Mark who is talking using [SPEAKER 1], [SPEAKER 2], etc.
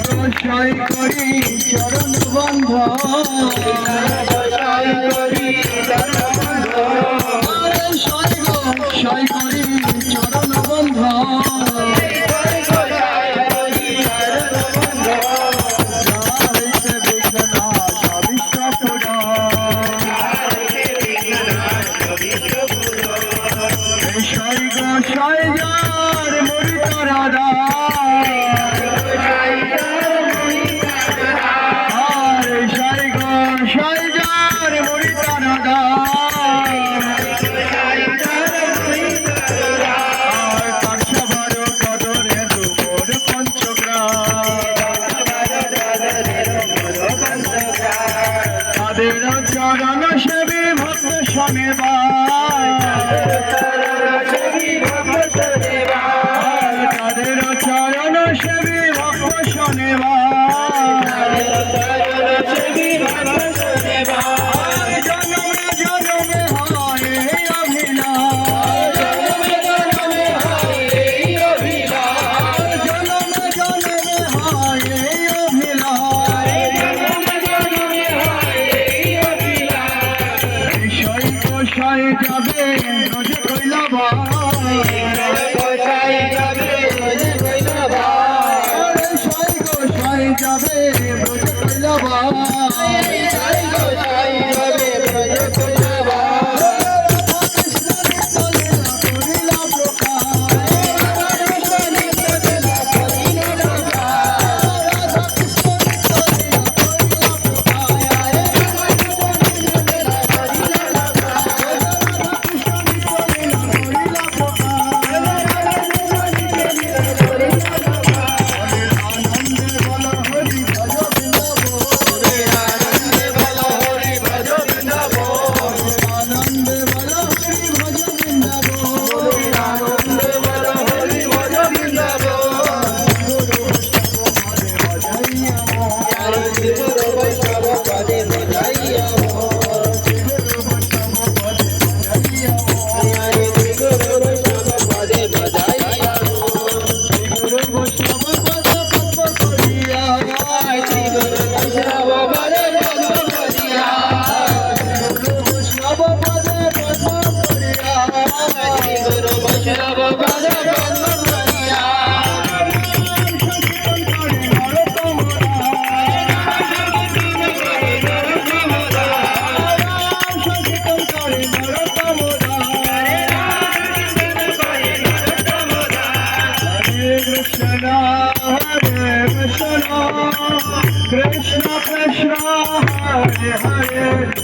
[SPEAKER 1] গোসাই করি চরণ বন্ধ গোসাই করি চরণ বন্ধ গোসাই যার মরিত রাধা চরণ সেবী ভক্ত শোনেবা তাদের চরণ সেবী ভক্ত শোনেবা জনমে জনমে হয় এই অভিলাষ জনমে জনমে হয় এই গোসাই যাবে রোজ কইলা গোসাই যাবে রোজ কইলা Krishna Krishna Hare Hare